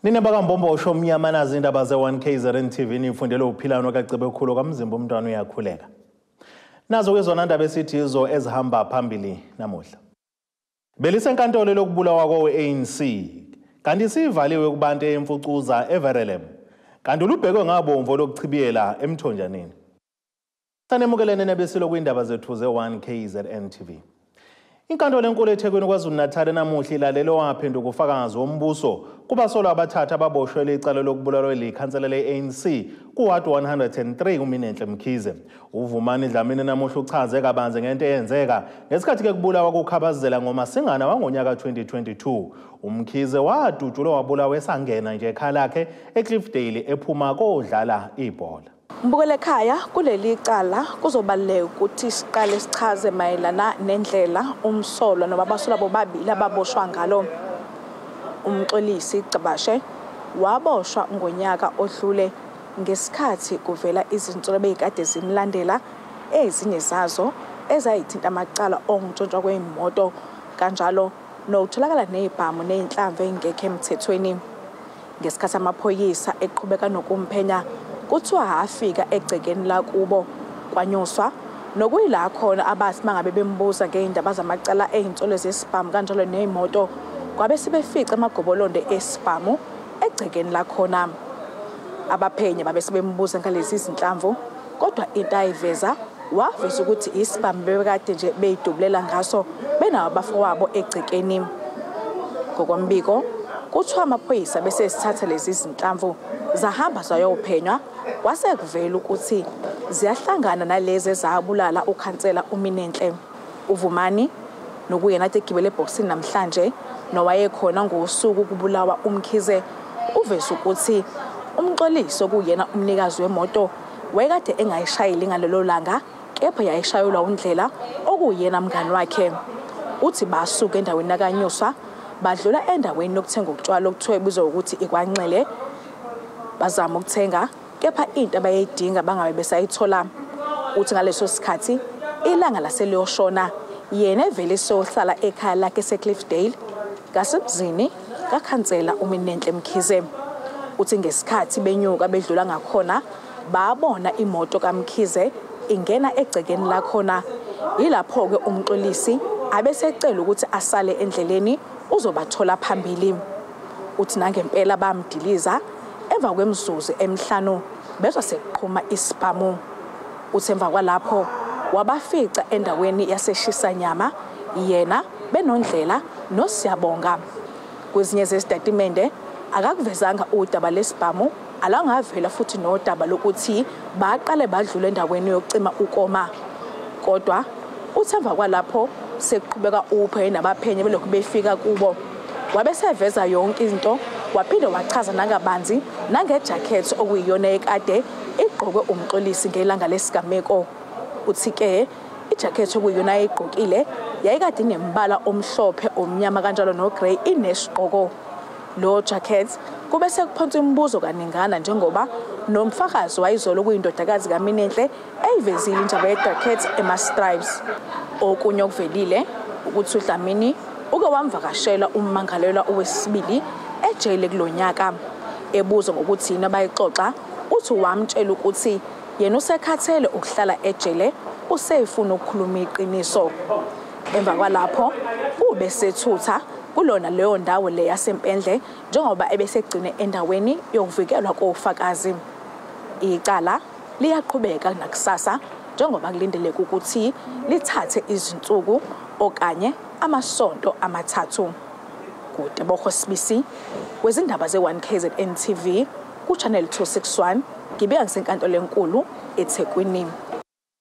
Ninabakambombo mnyama nazi indaba ze1KZNTV nifundele uphilano kaCibekhulu kamzimba umntwana uyakhuleka. Nazo kwezona ndaba esithizo ezihamba phambili namuhla. Belisenkantolo Lokubulawa kwe-ANC kanti sivaliwe kubantu emfucuza eVerelem. Kanti lubhekwe ngabomvo lokuchibiyela emthonjaneni. Sanemukelene nebesilo kwindaba zethu ze1KZNTV. Inkantolo enkulu eThekwini KwaZulu-Natal namuhla ilalelo waphenduka ufakazi wombuso kubasolwa abathathu ababoshwe icala lokubulawa likhansela le-ANC kuward 103 uMinenhle-Mkhize. Uvumani Dlamini namuhla uchaze kabanzi ngento eyenzeka ngesikhathi kubulawa kukhabazela ngoMasingana wangonyaka 2022. uMkhize wadutshulwa wabulawa esangena nje ekhaya lakhe eCliffdale ephuma kodlala ibhola. Mbukele ekhaya kuleli cala kuzobaleka ukuthi siqale sichaze mayelana nendlela umsolo noma abasolwa bobabili ababoshwa ngalo. Umxolisi Cabashe waboshwa ngonyaka odlule ngesikhathi kuvela izinsolo bezikade zimlandela ezinye zazo ezayithinta amacala ongutshontshwa kweimoto kanjalo nokutholakala nezibhamu nezinhlamvu engekho emthethweni. Ngesikhathi amaphoyisa eqhubeka nokumphenya kuthiwa afika egcekeni la kubo kwanyuswa nokuyila khona abathi mangabe bembuza ngeindaba zamacala ezinsolo zesibhamu kanjalo nezimoto kwabe sebefica amagobolondo esibhamu egcekeni la khona. Abaphenyi babe sebembuza ngalezi zinhlamvu kodwa into ayiveza waveza ukuthi isibhamu bebekade nje beyidubulela ngaso benawo abafowabo egcekeni. Ngokombiko kuthiwa amaphoyisa bese sithatha lezi zinhlamvu zahamba zayophenywa kwase kuvela ukuthi ziyahlangana nalezi ezabulala ukhansela uMinenhle. Uvumani nokuyena egibele eboxini namhlanje nowayekhona ngosuku kubulawa uMkhize uveza ukuthi umxolisi okuyena umnikazi wemoto wayekade engayishayeli ngalelo langa kepha yayishayelwa undlela okuyena mngani wakhe. Uthi basuka endaweni nakanyuswa badlula endaweni yokuthenga utshwala okuthiwa ibizwa ukuthi ikwanxele bazama ukuthenga kepha into abayidinga bangabe besayithola. Uthi ngaleso sikhathi ilanga laseliyoshona yena evele sohlala ekhaya lakhe eCliffdale ngasemzini kakhansela uMinenhle-Mkhize. Uthi ngesikhathi benyuka bedlula ngakhona babona imoto kaMkhize ingena egcekeni la khona. Yilapho ke umxolisi abesecela ukuthi asale endleleni uzobathola phambili. Uthi nangempela bamdiliza emva kwemzuzu emihlanu bezwa seqhuma isibhamu. Uthi emva kwalapho wabafica endaweni yaseshisanyama yena benondlela noSiyabonga. Kwezinye zesitatimende akakuvezanga udaba lesibhamu alangavela futhi nodaba lokuthi baqale badlula endaweni yokucima ukoma. Kodwa uthi emva kwalapho sekuqhubeka uphe nabaphenyi belokhu befika kubo wabeseveza yonke into waphinde wachaza nangabanzi nangejacket okuyiyona ekade igqokwe umxolisi ngelanga lesigameko. Uthi ke ijacket okuyiyona ayigqokile yayikade inembala omhlophe omnyama kanjalo nogrey inesigqoko. Lo jacket kube sekuphonsa imibuzo kaningana njengoba nomfakazi wayizolo kuyindodakazi kaMinenhle eyivezile indaba yejacket ema-stripes. Okunye okuvelile ukuthi uDlamini uke wamvakashela ummangalelwa owesibili ejele kulonyaka ebuza ngokuthi yini abayixoxa. Uthi wamtshela ukuthi yena usekhathele ukuhlala ejele usefuna ukukhuluma iqiniso. Emva kwalapho ube sethutha kulona leyo ndawo le yasempendle njengoba ebesegcine endaweni yokuvikelwa kofakazi. Icala liyaqhubeka nakusasa njengoba kulindeleka ukuthi lithathe izinsuku okanye amasonto amathathu. Kude bokhosibisi wezindaba ze1KZNTV kuchannel 261 ngibeka ngisenkantolo enkulu eThekwini.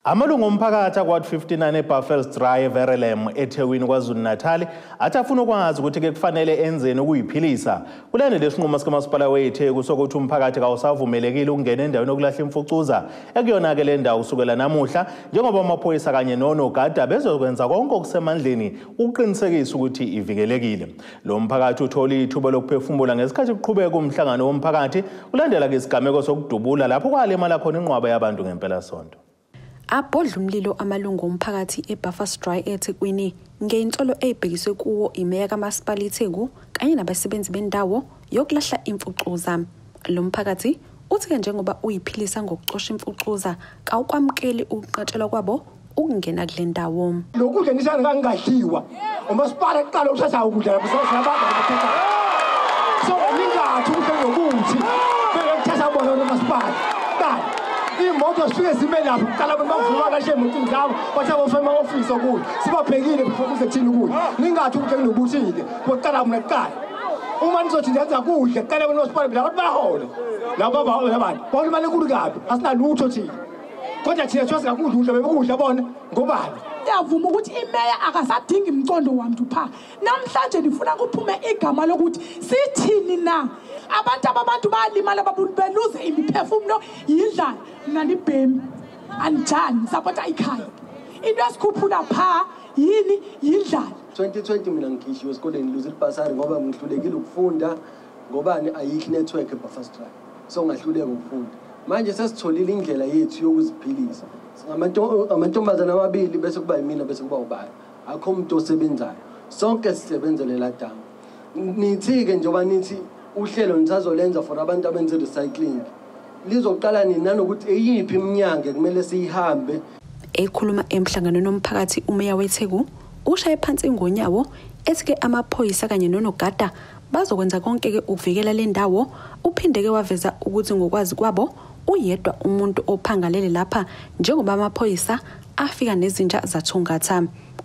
Amalungu omphakathi akwad 59 eBuffalo's Drive Verelem eThekwini KwaZulu-Natal athi afuna ukwazi ukuthi ke kufanele enzeni ukuyiphilisa kulene lesinqumo sikamasipala weTheku sokuthi umphakathi kawusavumelekile ukungena endaweni yokulahla imfucuza ekuyona ke le ndawo kusukela namuhla njengoba amaphoyisa kanye nonogada bezokwenza konke okusemandleni ukuqinisekisa ukuthi ivikelekile. Lo mphakathi uthola ithuba lokuphefumula ngesikhathi kuqhubeka umhlangano womphakathi kulandela ke isigameko sokudubula lapho kwalemala khona inqwaba yabantu ngempela sonto. abhodla umlilo amalungu omphakathi eBuffersdry eThekwini ngeyintolo ebhekiswe kuwo imeya kamasipala iTheku kanye nabasebenzi bendawo yokulahla imfucuza. Lo mphakathi uthi njengoba uyiphilisa ngokucosha imfucuza kawukwamkeli ukuqatshelwa kwabo ukungena kule ndawo. Lokudla nisana kangadliwa umasipala eqala ukuthatha ukudla lapho sabantu so ningathi ukudla nokuthi beke kuthatha bona umasipala qala imoto sifike zime lapho uqala bavuma kahle emotini zabo bathi abafema office okude sibabhekile kuze kuthini ukuthi ningathi ukudla kunobuthile koqala mina kuqala uma nizothi ndenza kudla kuqala umasipala bila abantu bahole laba bahole abantu bona imali enkulu kabi asinalutho thina kodwa thina siyoza kudla bebekudla bona ngobani. Ngiyavuma ukuthi imeya akasadingi imcondo wamntu pha. Namhlanje nifuna kuphume igama lokuthi sithini na? Abantu bayalimala beluze imiphefumulo yindlala nalibhemi anjani sapota ikhaya. Into esikhuphula pha yini yindlala. 2020 mina ngikhishiwe esikoleni ngiluze ibhasari ngoba ngihlulekile ukufunda ngobani ayikho network eBuffersdry. So ngahluleka ukufunda. Manje sesitholile indlela yethu yokuziphilisa. Amantombazana amabili bese kuba yimina bese kuba ubani. Akho umuntu osebenzayo. Sonke sisebenzele la damu. Nithi-ke njengoba nithi uhlelo nisazolenza for abantu abenze recycling. Lizoqala nini nanokuthi eyiphi iminyango kumele siyihambe. Ekhuluma emhlanganweni nomphakathi umeya weTheku ushaye phansi ingonyawo ethi-ke amaphoyisa kanye nonogada bazokwenza konke-ke ukuvikela le ndawo. Uphinde-ke waveza ukuthi ngokwazi kwabo uyedwa umuntu ophangalele lapha njengoba amaphoyisa afika nezinja zathungatha.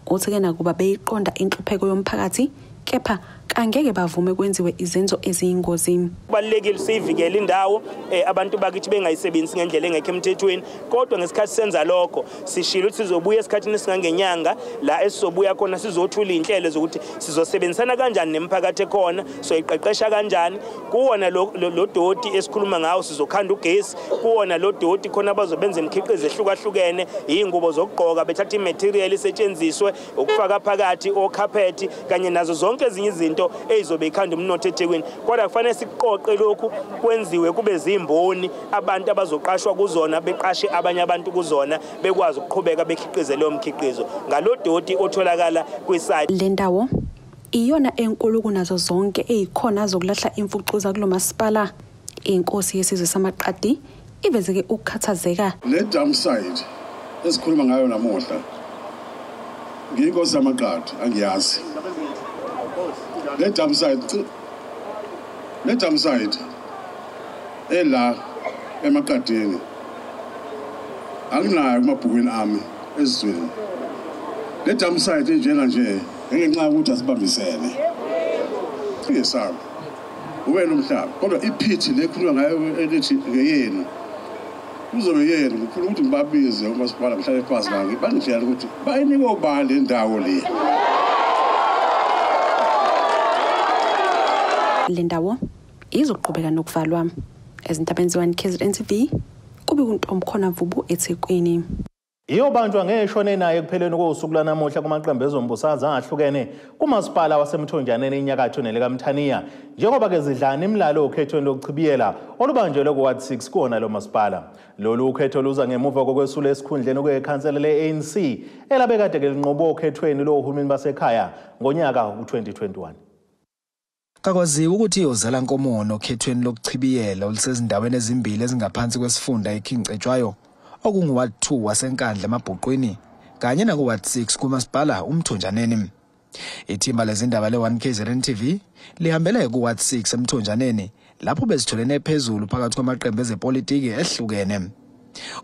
Uthi-ke nakuba beyiqonda inhlupheko yomphakathi kepha angeke bavume kwenziwe izenzo eziyingozi. Kubalekile sivikele indawo abantu bakithi bengayisebenzisi ngendlela engekho emthethweni kodwa ngesikhathi senza lokho sishilo ukuthi sizobuya esikhathini singangenyanga la esizobuya khona sizothula inhlelo zokuthi sizosebenzisana kanjani nemphakathi ekhona soyiqeqesha kanjani kuwona lo doti esikhuluma ngawo sizokhanda ugesi kuwona lo doti khona bazobenza imikhiqizo ehlukahlukene ingubo zokugqoka bethatha imaterial isetshenziswe ukufaka phakathi ocarpet kanye nazo zonke ezinye izinto ezizobe ikhanda umnotho eThekwini kodwa kufanele siqoqe lokhu kwenziwe kube zimboni abantu abazoqashwa kuzona beqashe abanye abantu kuzona bekwazi ukuqhubeka bekhiqize leyo mkhiqizo ngalo doti otholakala kwisite. Le ndawo iyona enkulu kunazo zonke ezikhona zokulahla imfucuza kulo masipala. Inkosi yesizwe samaqadi ivezeke ukukhathazeka. Le dam site esikhuluma ngayo namuhla ngiyinkosi samaqadi angiyazi. Le dam site ela emakadeni akunayo kumabhukwini ami ezweni. Le dam site enjena nje ngenxa ukuthi asibambisene siyesaba uwena umhlaba kodwa iphithi lekhuluma ngayo elithi ngeyenu kuzobe yena ngifuna ukuthi ngibabize umasipala mhlawumbe phansi la ngibangitshela ukuthi bayinike obani le ndawo le. Le ndawo izoqhubeka nokuvalwa. Ezintabeni ze1KZNTV kube kuntomkhona Mvubu eThekwini. Iyobanjwa ngeshone naye kupheleni kosuku lanamuhla kumaqembu ezombusazwe angahlukene kumasipala waseMthonjaneni enyakatho nelikaMthaniya njengoba ke zidlana imlalo okhethweni lokuchibiyela olubanjelwe kuWard 6 kuona lo masipala. Lolu ukhetho luza ngemuva kokwesula esikhundleni kwekhansela leANC elabekade ke linqobo okhethweni lohulumeni basekhaya ngonyaka u2021. Kakwaziwa ukuthi iyozala nkomono okhethweni lokuchibiyela olusezindaweni ezimbili ezingaphansi kwesifunda eKingcetshwayo okunguWard 2 wasenkandla emabhuqwini kanye nakuWard 6 kumasipala uMthonjaneni. Ithimba lezindaba le1KZNTV lihambela kuWard 6 eMthonjaneni lapho bezitholene phezulu phakathi kwamaqembu ezepolitiki ehlukene.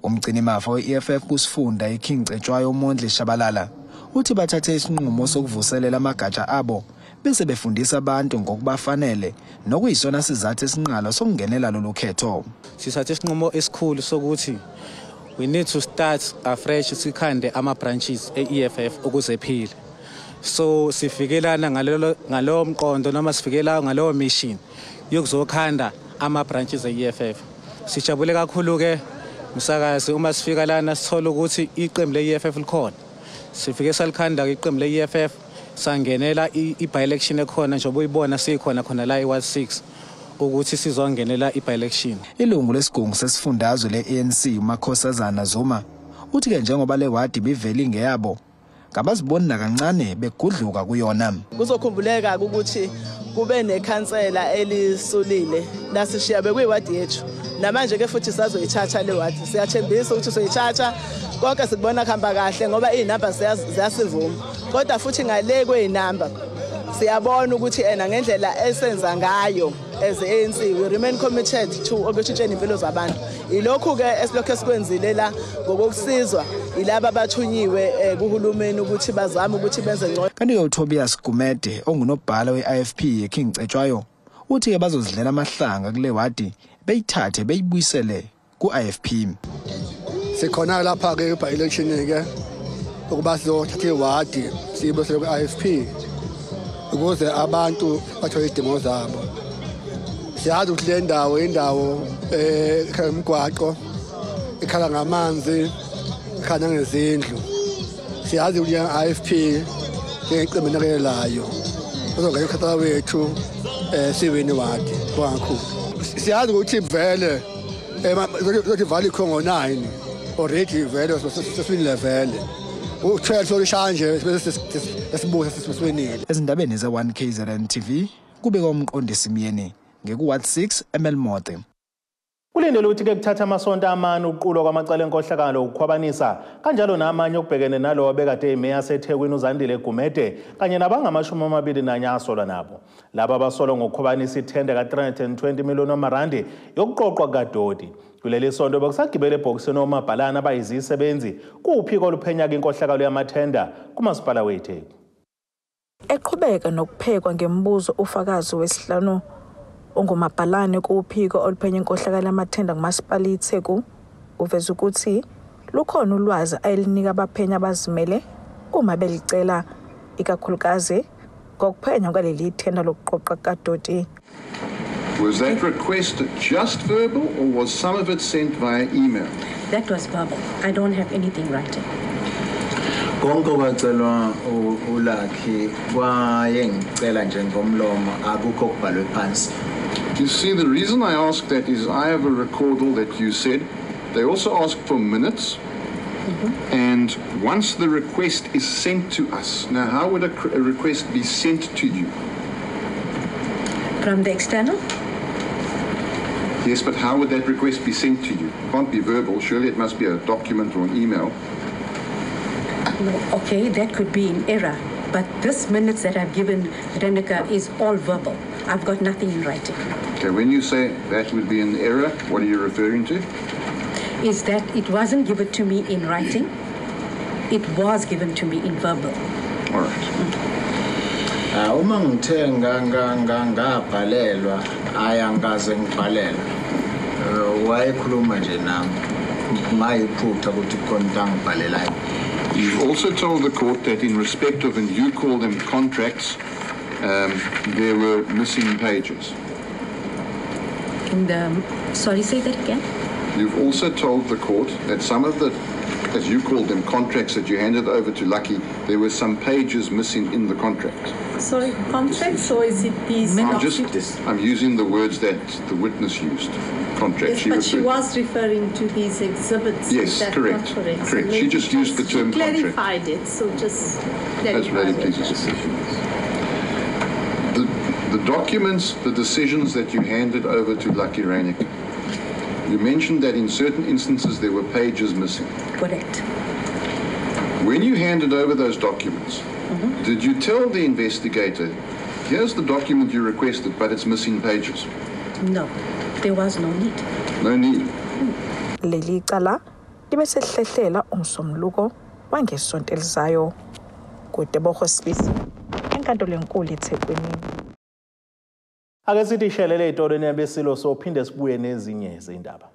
Umgcini mafa weEFF kusifunda eKingcetshwayo uMondli Shabalala uthi bathathe isinqumo sokuvuselela amagatsha abo bese befundisa abantu ngokubafanele nokuyisona sizathu esinqala sokungenela lolu khetho. Sisathe isinqumo esikhulu sokuthi we need to start afresh sikhande ama branches eEFF ukuze phile. So sifikelana ngalo mqondo noma sifikela ngalo mission yokuzokhanda ama branches eEFF. Sijabule kakhulu ke msakazi uma sifika lana sithola ukuthi iqembu leEFF likhona. Sifike salikhanda iqembu leEFF sangenela i-by-election ekhona njengoba uyibona sikhona khona la eWard 6 ukuthi sizongenela i-by-election. Ilungu lesigungu sesifundazwe leANC uMakhosazana Zuma uthi-ke njengoba le wadi bivele ingeyabo ngabaziboni nakancane begudluka kuyona. Kuzokhumbuleka ukuthi kube nekhansela elisulile lasishiya bekuyiwadi yethu namanje ke futhi sazoyithatha le wadi. Siyathembisa ukuthi soyithatha konke sikubona kuhamba kahle ngoba izinamba ziyasivuma kodwa futhi ngale kweinamba siyabona ukuthi ngendlela esenza ngayo as ANC we remain committed to ukutshintsheni impilo zabantu. Ilokhu ke esilokho esikwenzile la ngokusizwa ilaba abathunyiwe kuhulumeni ukuthi bazame ukuthi benze ngcono. Kanti ke uTobias Gumede ongunobhala we-IFP eKingcetshwayo uthi ke bazozidlela amahlanga kule wadi beyithathe beyibuyisele ku-IFP. Sikhona lapha ke by election ke ukuba sizothatha iwadi siyibuyisele ku-IFP ukuze abantu bathole izidingo zabo. Siyazi ukuthi le ndawo indawo emgwaqo ikhala ngamanzi ikhala ngezindlu. Siyazi ukuthi i-IFP ngeqembu nakelayo uzongena ekhaya wethu siwini wadi kwakhulu. Siyazi ukuthi vele zothi vale ikhongo 9 already vele seswini level. U12 solishanje sesibuza sesiwenile. Ezindabeni ze1KZNTV kubeka umqondisi Miyeni ngeku-Ward 6 eMelmote. Kulindele ukuthi ke kuthatha amasonto amane ukuqulwa kwamacala enkohlakalo ukukhwabanisa kanjalo namanye okubhekene nalo wabekade emeya yaseThekwini uZandile Gumede kanye nabangama-21 asolwa nabo. Laba abasolwa ngokukhwabanisa ithenda ka-320 million randi yokuqoqwa kadodi. Kuleli sonto bekusagibele ebhokisini omabhalana abayizisebenzi kuwuphiko oluphenya inkohlakalo yamathenda kumasipala weTheku. Eqhubeka nokuphekwa ngembuzo ufakazi wesihlanu ongumabhalane kuwuphiko oluphenya inkohlakalo yamathenda kumasipala weTheku uveza ukuthi lukhona ulwazi ayelinika abaphenya abazimele uma belicela ikakhulukazi ngokuphenya kwaleli thenda lokuqoqa kadodi. Was that request just verbal or was some of it sent via email? That was verbal. I don't have anything writing. Konke kwacelwa uLakhi kwayengicela nje ngomlomo akukho kubhalwe phansi. You see, the reason I ask that is I have a recordal that you said. They also asked for minutes. And once the request is sent to us, now how would a request be sent to you? From the external? Yes, but how would that request be sent to you? It can't be verbal. Surely it must be a document or an email. No, okay, that could be in error. But this minutes that I've given Renica is all verbal. I've got nothing in writing. Okay, when you say that would be an error, what are you referring to? Is that it wasn't given to me in writing. It was given to me in verbal. All right. Uma ngithe ngabhalelwa ayangaze ngibhalelwa wayekhuluma nje nami mayiphutha ukuthi konke ngibhalelayo. You've also told the court that in respect of, and you call them contracts, there were missing pages. Sorry, say that again. You've also told the court that some of the, as you called them, contracts that you handed over to Lucky, there were some pages missing in the contract. Sorry, contracts, or is it these? I'm using the words that the witness used. Contracts. Yes, but she was referring to these exhibits. Yes, that correct. Correct. Correct. So she just used the term contract. Clarified it, so just That's really pleasing. The documents, the decisions that you handed over to Lucky Reinek, you mentioned that in certain instances there were pages missing. Correct. When you handed over those documents, did you tell the investigator, here's the document you requested, but it's missing pages? No, there was no need. No need. Leli Icala libe sehlehlela umsomluko wangesonto elizayo kuDebogo Space enkantolo enkulu eThekwini. Ake sithi shelele itorweni yabesilo sophinde sibuye nezinye izindaba.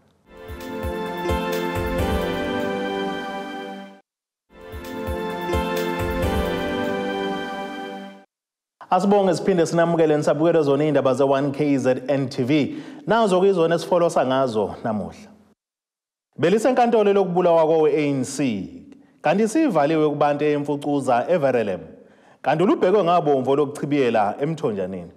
Asibonge siphinde sinamukele nisabukele zona indaba ze1KZNTV nazo kuyizona esifolosa ngazo namuhla. Belisenkantolo lokubulawa kwe-ANC kanti sivaliwe kubantu emfucuza everelem kanti lubhekwe ngabomvu lokuchibiyela emthonjaneni.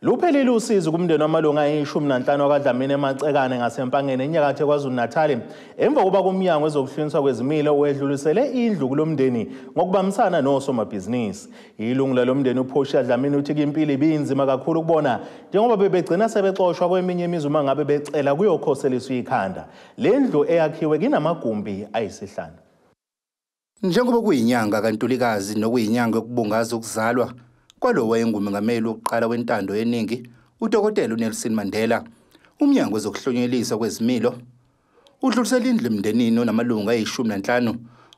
Luphelile usizo kumndeni wamalunga ayi-15 wakwaDlamini eMacekane ngasempangeni enyakatho KwaZulu-Natal emva kokuba kumnyango wezokuhlunyiswa kwezimilo wedlulisele indlu kulomndeni ngokubambisana nosomabhizinisi. Ilungu lomndeni uPortia Dlamini uthi impilo ibinzima kakhulu ukubona njengoba bebegcina sebexoshwa kweminye imizi uma ngabe becela kuyokhoseliswa ikhanda. Le ndlu eyakhiwe kinamagumbi ayisihlanu. Njengoba kuyinyanga kaNtulikazi nokuyinyanga yokubungaza ukuzalwa kwalo wayengumengameli wokuqala wentando yeningi uDokotela uNelson Mandela, umnyango wezokuhlonyeliswa kwezimilo udlulisela indlu emndenini onamalunga ayi-15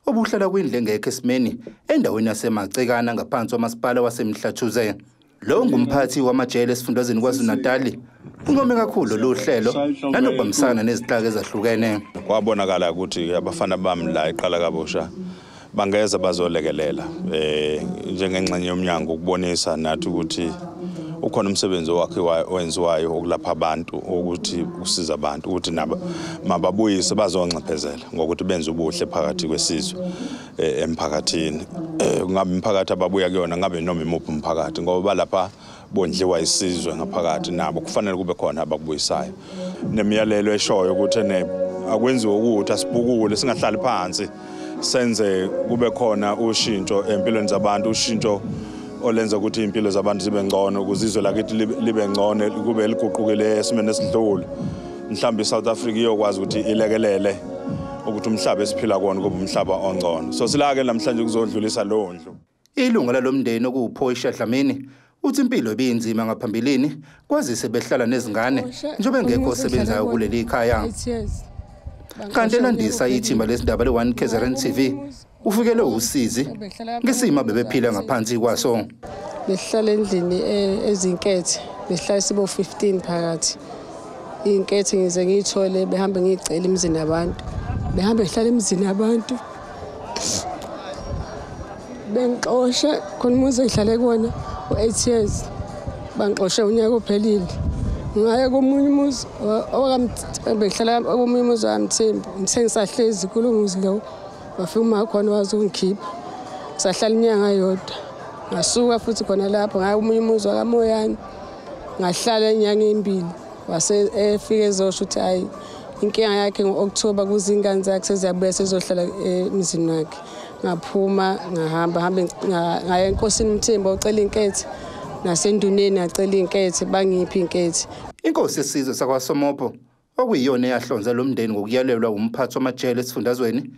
obuhlala kwindlu engekho esimeni endaweni yaseMacekana ngaphansi kwamasipala waseMhlathuze. Lo ngumphathi wamajele esifundazweni KwaZulu-Natal uncome kakhulu lo hlelo nanokubambisana nezihlaka ezahlukene. Kwabonakala ukuthi abafana bami la iqala kabusha bangeza bazolekelela njengengxenye yomnyango ukubonisa nathi ukuthi ukhona umsebenzi wakhe owenziwayo okulapha abantu ukuthi usiza abantu ukuthi nabo mababuyise bazonxephezela ngokuthi benze ubuhle phakathi kwesizwe emphakathini. Ngabe imphakathi ababuya kuyona ngabe noma imuphi umphakathi ngoba lapha bondliwa isizwe ngaphakathi nabo kufanele kube khona abakubuyisayo. Nemiyalelo eshoyo ukuthi akwenziwe ukuthi asibhukule singahlali phansi senze kube khona ushintsho empilweni zabantu, ushintsho olenza ukuthi impilo zabantu zibe ngcono, ukuzizwe lakithi libe ngcono, kube liguqukile esimene esidlule. Mhlawumbe iSouth Africa iyokwazi ukuthi ilekelele ukuthi umhlaba esiphila kuwona kube umhlaba ongcono. So silake namhlanje kuzodlulisa lo ndlu. Ilunga lalomndeni okuPortia Dlamini uthi impilo ibinzima ngaphambilini kwazise behlala nezingane njengoba ngekho osebenzayo kuleli ikhaya. Kanti elandisa ithimba lesindaba le1KZNTV ufikele usizi ngesimo bebephila ngaphansi kwaso. Behlala endlini ezinkethe, behlala sibo 15 phakathi. Inkethe ngize ngiyithole behambe ngicela emzini abantu. Behambe behlala emzini abantu. Bengixosha khona umuzi ngihlale kuwona u8 years. Bangixosha unyaka ophelile. Ngaye komunye umuzi behlala komunye umuzi wamthembu ngisengisahlezi kulo muzi lo wafika uma khona wazongikhipha sahlala inyanga yodwa ngasuka futhi khona lapho ngaye komunye umuzi wakaMoyani ngahlala inyanga embili wase efike ezosho ukuthi hayi inkinga yakhe ngo-October kuzingane zakhe seziyabuya sezohlala emzini wakhe. Ngaphuma ngahamba ngaya enkosini uMthembu ocela inkethe nasenduneni acela inkethe bangiphi inkethe. Inkosi yesizwe sakwaSomopo okuyiyona eyahlonza lo mndeni ngokuyalelwa umphathi wamajele esifundazweni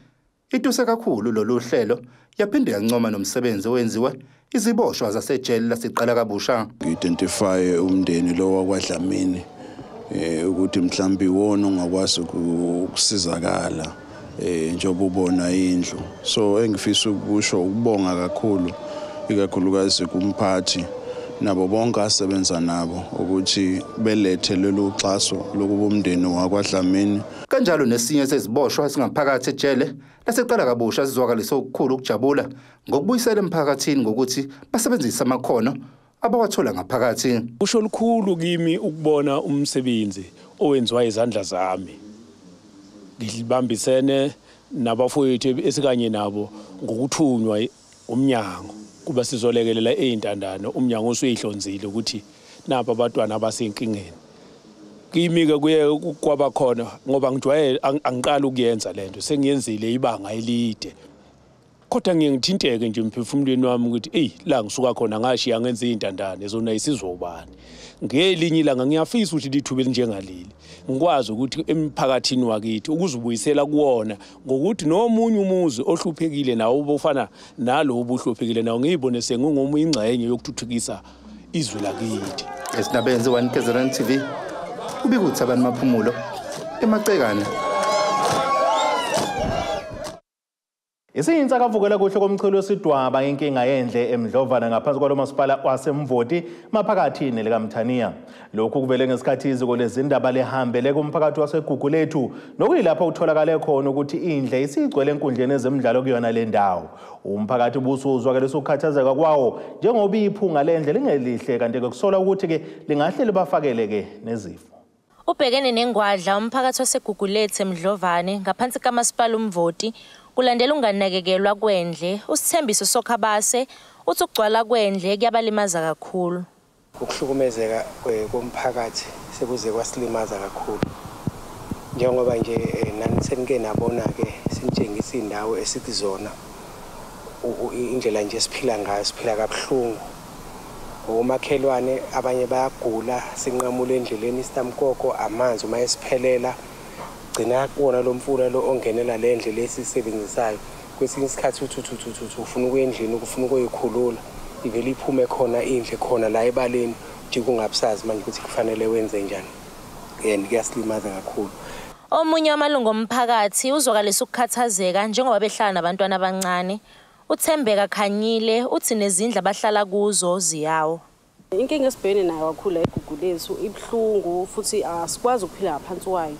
ituse kakhulu lolu hlelo yaphinde yancoma nomsebenzi owenziwe iziboshwa zasejele lasiqala kabusha. Identify umndeni lo wakwaDlamini ukuthi mhlambi wona ongakwazi ukusizakala njengoba ubona indlu. So engifisa ukusho ukubonga kakhulu ikakhulukazi kumphathi nabo bonke asebenza nabo ukuthi belethe lolu xaso lokuba umndeni wakwaDlamini. Kanjalo nesinye seziboshwa singaphakathi ejele laseqala kabusha sizwakalisa ukukhulu ukujabula ngokubuyisela emphakathini ngokuthi basebenzisa amakhono abawathola ngaphakathi. Kusho lukhulu kimi ukubona umsebenzi owenziwa izandla zami. Ngibambisene nabafowethu esikanye nabo ngokuthunywa umnyango kuba sizolekelela ezintandane. Umnyango usuyihlonzile ukuthi napa abantwana abasenkingeni. Kimi ke kuye kwaba khona ngoba ngijwayele angiqala ukuyenza lento sengiyenzile ibanga elide. Kodwa ngiyengithinteke nje emphefumulweni wami ukuthi la ngisuka khona ngashiya ngenza izintandane zona isizobani. Ngelinye ilanga ngiyafisa ukuthi lithuba elinjengaleli ngikwazi ukuthi emphakathini wakithi ukuzibuyisela kuwona ngokuthi nomunye umuzi ohluphekile nawo obufana nalo obuhluphekile nawo ngiyibone sengungomunye ingxenye yokuthuthukisa izwe lakithi. Esinabenze 1KZNTV ubikuthi abantu maphumulo eMacekane. Isiyinsakavukela kuhle komchilo wesidwaba inkinga yendle eMdlovana ngaphansi kwalo masipala waseMvoti maphakathi nelikaMthaniya. Lokhu kuvele ngesikhathi iziko lezindaba lehambele kumphakathi waseGugulethu nokuyilapho utholakale khona ukuthi indle isigcwele enkundleni ezemidlalo kuyona le ndawo. Umphakathi ubusuzwakele ukukhathazeka kwawo njengoba iphunga lendle lingelihle kanti kusola ukuthi ke lingahle libafakeleke nezifo. Ubhekene nengwadla umphakathi waseGugulethu eMdlovane ngaphansi kamasipala uMvoti kulandela unganakekelwa kwendle. Usithembiso Sokhabase uthi ukugcwala kwendle kuyabalimaza kakhulu. Ukuhlukumezeka komphakathi sekuze kwasilimaza kakhulu. Njengoba nje nani senike nabona ke sinitshengisa indawo esikuzona indlela nje siphila ngayo siphila kabuhlungu. Umakhelwane abanye bayagula sinqamule endleleni isitamkoko amanzi uma esiphelela gcina kuona lo mfula lo ongenela le ndlela esisebenzisayo kwesinye isikhathi ufuna ukuyendlini ufuna ukuyikhulula ivele iphume khona indle khona la ebaleni nje kungabusazi manje ukuthi kufanele wenze njani kuyasilimaza kakhulu. Omunye wamalungu omphakathi uzokalisa ukukhathazeka njengoba behlala nabantwana abancane. Uthembeka Khanyile uthi nezindlu abahlala kuzo ziyawo. Inkinga esibhekene nayo kakhulu eGugulethu ibhlungu futhi asikwazi ukuphila ngaphansi kwayo.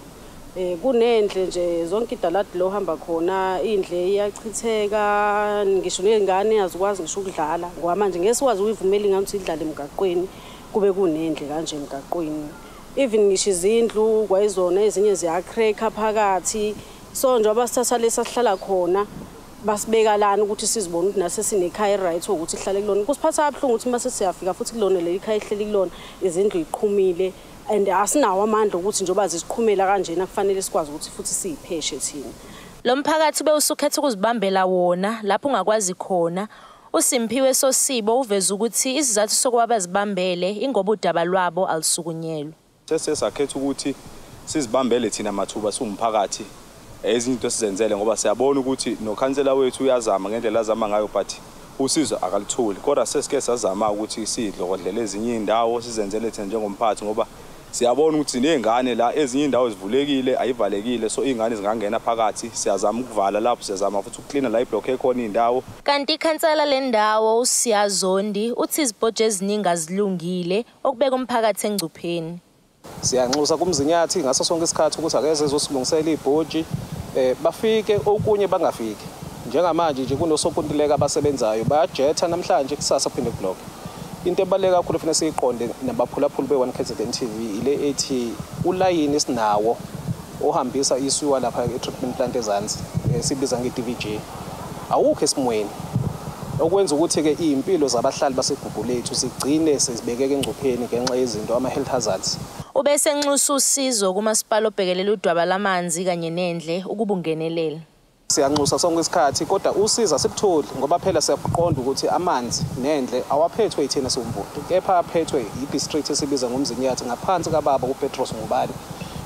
Kunendle nje zonke idaladi lo hamba khona indle iyachitheka ngisho nezingane azikwazi ngisho ukudlala ngoba manje ngeke sikwazi ukuvumela ingane ukuthi idlale emgaqweni kube kunendle kanje emgaqweni. Even ngisho izindlu kwayizona ezinye ziyacrack phakathi so njengoba sithatha lesa sihlala khona basibeka lana ukuthi sizibone ukuthi nase sinekhaya right ukuthi ihlale kulona kusiphatha abhlungu ukuthi mase siyafika futhi kulona leli khaya ihleli kulona izindlu iqhumile and asinawo amandla ukuthi njengoba ziqhumela kanjena kufanele sikwazi ukuthi futhi siyipheshe thina. Lo mphakathi bewusukhetha ukuzibambela wona lapho ungakwazi khona. Usimpiwe Sosibo uveza ukuthi isizathu sokuba bazibambele ingoba udaba lwabo alisukunyelwe. Sesakhetha ukuthi sizibambele thina mathuba sumphakathi ezinto sizenzele ngoba siyabona ukuthi nokhansela wethu uyazama ngendlela azama ngayo but usizo akalitholi kodwa sesike sazama ukuthi sidlokodlela ezinye indawo sizenzele thina njengomphakathi ngoba siyabona ukuthi nezingane la ezinye indawo zivulekile ayivalekile so izingane zingangena phakathi siyazama ukuvala lapho siyazama futhi ukuklina la iblock ekhona indawo. Kanti ikhansela lendawo uSiyazondi uthi izibhoje eziningi azilungile okubeka umphakathi engcupheni. Siyanxusa kumzinyathi ngaso sonke isikhathi ukuthi akeze ezosilungisela ibhoji bafike okunye bangafiki njengamanje nje kunosokontileka abasebenzayo bayajetha namhlanje kusasa phinde block. Into ebaleka kakhulu kufanele siyiqonde nabaphulaphuli be1KZNTV ile ethi ulayini sinawo ohambisa isuwa lapha e-treatment plant ezansi sibiza nge-DVJ awukho esimweni okwenza ukuthi ke impilo zabahlali baseGugulethu sigcine sezibekeke engcupheni ngenxa yezinto ama-health hazards. Ubese nxusa usizo kumasipala obhekelela udwaba lamanzi kanye nendle ukubungenelela. Siyanxusa sonke isikhathi kodwa usiza sikutholi ngoba phela siyaqonda ukuthi amanzi nendle awaphethwe yithina siwumvudi kepha aphethwe i-district esibiza ngomzinyathi ngaphansi kababa uPetros Ngubane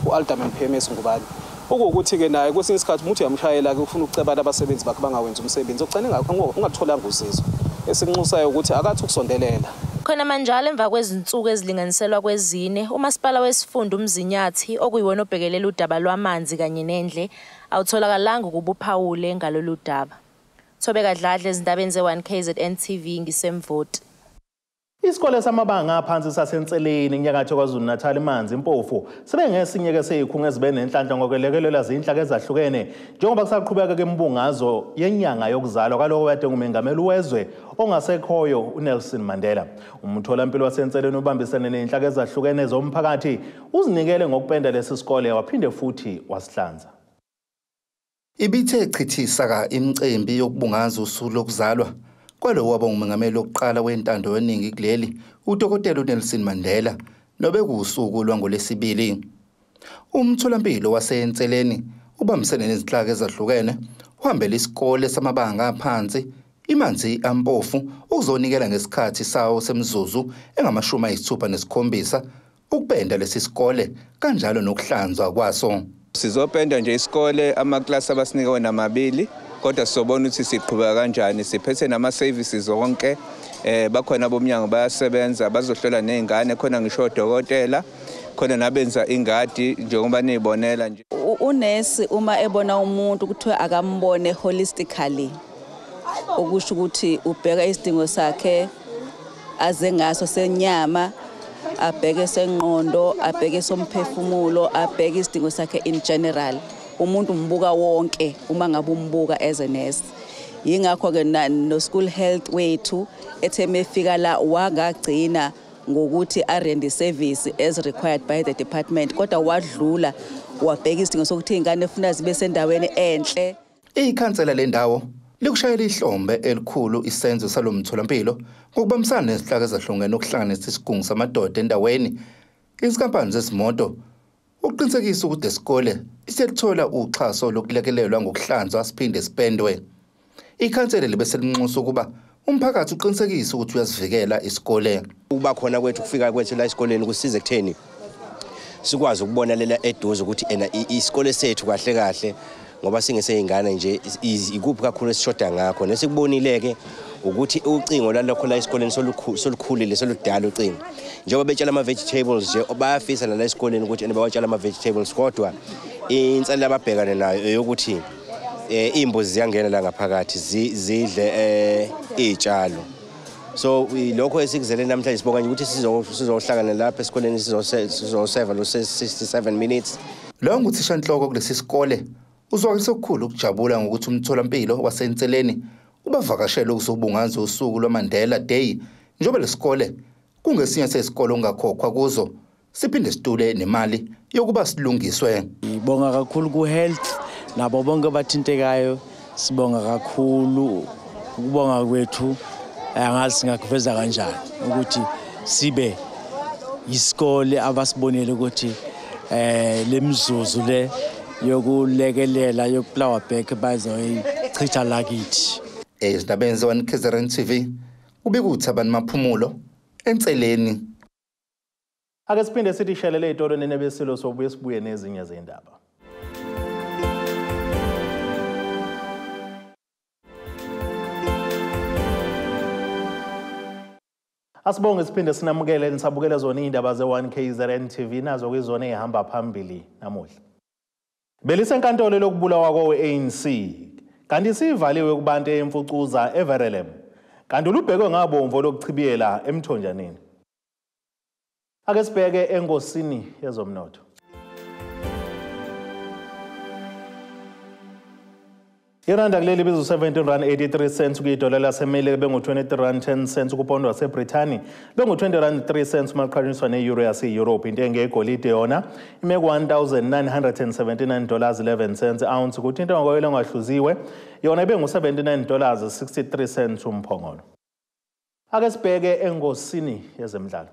uAlderman PMS Ngubane. Ukuthi ke naye kwesinye isikhathi umuntu uyamshayela ke ufuna ukucebala abasebenzi bakhe bangawenza umsebenzi ogcina ungatholanga usizo esinxusayo ukuthi akathi ukusondelela. Khona manjalo emva kwezinsuku ezilinganiselwa kwezine umasipala wesifunda umzinyathi okuyiwona obhekelela udaba lwamanzi kanye nendle awutholakalanga ukubuphawule ngalolu daba. Thobeka Dladla ezindabeni ze1KZNTV ngisemvoti. Isikole samabanga aphansi sasenseleni enyakatho KwaZulu-Natal imanzi impofu sebengesinye ke seyikhungu ezibe nenhlanhla ngokwelekelela izinhlaka ezahlukene njengoba kusaqhubeka ke imbungazo yenyanga yokuzalwa kwalowo kade ngumengameli wezwe ongasekhoyo uNelson Mandela. Umtholampilo wasenseleni ubambisene nenhlaka ezahlukene zomphakathi uzinikele ngokupenda lesi sikole waphinde futhi wasihlanza. Ibithe chithisa imicimbi yokubungaza usuku lokuzalwa kwalo waba ngumengameli oqala wentando yeningi kuleli uDokotela uNelson Mandela nobekusuku lwangolesibili. Umtholampilo wasenseleni ubambisene nezinhlaka ezahlukene uhambela isikole samabanga aphansi imanzi ampofu ukuzonikela ngesikhathi sawo semzuzu engama-67 ukupenda lesi sikole kanjalo nokuhlanzwa kwaso. Sizopenda nje isikole amaklasi abasinika wena amabili kodwa sobona ukuthi siqhubeka kanjani siphethe nama services wonke bakhona abomnyango bayasebenza bazohlola nezingane khona ngisho odokotela khona nabenza ingadi njengoba nizibonela nje. Unesi uma ebona umuntu kuthiwa akambone holistically okusho ukuthi ubheka isidingo sakhe aze ngaso senyama abheke sengqondo abheke somphefumulo abheke isidingo sakhe in general. Umuntu umbuka wonke uma ngabe umbuka as a nurse. Yingakho ke no school health wethu etheme fika la wangagcina ngokuthi arende service as required by the department kodwa wadlula wabheka isidingo sokuthi ingane efuna zibe sendaweni enhle. Ikhansela lendawo likushayela ihlombe elikhulu isenzo salomtholampilo ngokubambisana nezihlaka ezahlukene okuhlanganisa isigungu samadoda endaweni izinkampani zezimoto ukuqinisekisa ukuthi isikole siyathola uxhaso lokulekelelwa ngokuhlanzwa siphinde sipendwe. Ikhansela libese linxusa ukuba umphakathi uqinisekise ukuthi uyazivikela isikole. Ukuba khona kwethu kufika kwethu la esikoleni kusize kutheni sikwazi ukubonalela eduze ukuthi isikole sethu kahle kahle ngoba singeseyingane nje ikuphi kakhulu esishoda ngakho nesikubonileke ukuthi ucingo lalokho la esikoleni solukhulile soludala ucingo njengoba betshala ama vegetables nje bayafisa la esikoleni ukuthi bawatshala ama vegetables kodwa inselelo ababhekana nayo yokuthi imbuzi ziyangena la ngaphakathi zidle izitshalo. So lokho esikuzele namhlanje sibonga nje ukuthi sizohlangana lapha esikoleni sizoseva lo 67 minutes. Lo nguthisha inhloko kulesi sikole uzwakise okukhulu ukujabula ngokuthi umtholampilo wasenseleni ubavakashela ukuzobungaza usuku lwaMandela Day njengoba lesikole kungesinye sesikole ongakhokhwa kuzo siphinde situle nemali yokuba silungiswe. Ibonga kakhulu ku health nabo bonke bathintekayo sibonga kakhulu ukubonga kwethu angazi ngakuveza kanjani ukuthi sibe isikole abasibonile ukuthi lemzuzu le yokulekelela yokuflower back bazoyichitha lakithi. Ezindabeni ze1KZNTV ubikuthi abantu maphumulo enseleni. Ake siphinde sithi shelele itolo nenebesilo sobuye sibuye nezinye zindaba. Asibonge siphinde sinamukele nisabukele zona indaba ze1KZNTV nazo kwizona ehamba phambili namuhla. Belisenkantolo lokubulawa kwe-ANC kanti sivaliwe kubantu emfucuza eVerelem kanti lubhekwe ngabomvo lokuchibiyela emthonjaneni. Ake sibheke enkosini yezomnotho. Iranda kuleli bizu 17.83 cents kuyidola laseMelika bengu-23.10 cents kupondo waseBrithani bengu-20.3 cents maqhathaniswa ne-euro yase-Europe. Intengo yegolide yona ime $1,979.11 cents ounce kuthi intengo yoyela ngahluziwe yona bengu-$79.63 cents umphongolo. Ake sibheke enkosini yezemidlalo.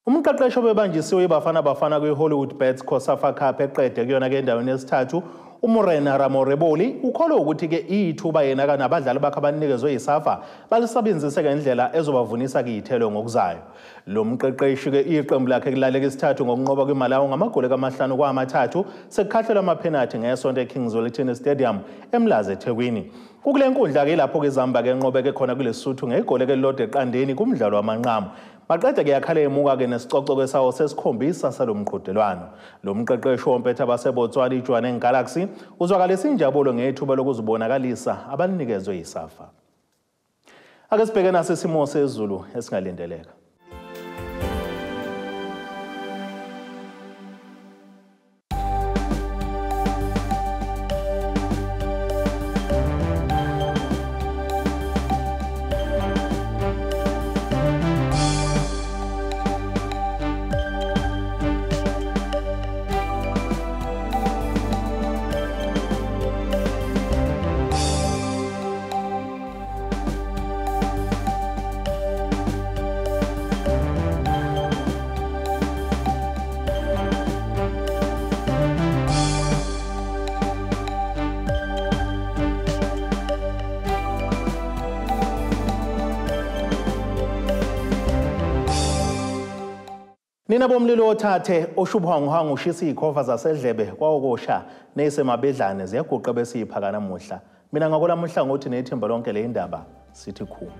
Umqeqeshi obebanjisiwe iBafana kwi-Hollywood Bets COSAFA Cup eqede kuyona ke endaweni yesithathu uMorena Ramoreboli ukholwa ukuthi ke ithuba yena kanabadlali bakhe abanikezwe yiSAFA balisebenzise ngendlela ezobavunisa kuyithelo ngokuzayo. Lo mqeqeshi ke iqembu lakhe kulaleka isithathu ngokunqoba kweMalawi ngamagoli ka5 kwa3 sekukhahlelwa amaphenalty ngesonto eKingswell Tennis Stadium eMlazi eThekwini. Kule nkundla ke lapho ke Zambia ke enqobeke khona kulesuthu ngegoli ke lodwa eqandeni kumdlalo wamanqamu. Maqede ke yakhala emuka ke nesicocoko sawo sesikhombisa salomqhudelwano. Lo mqeqeshi wompetha baseBotswana iJwaneng Galaxy uzwakalisa injabulo ngethuba lokuzibonakalisa abanikezwe yiSAFA. Ake sibheke nasesimo sezulu esingalindeleka. Nina bomlilo othathe oshubhanguhangu ushisa ikhova zasedlebe kwawokosha nesemabedlane ziyaguqa besiyiphaka namuhla. Mina ngakola muhla ngothi nethemba lonke le indaba sithi khulu.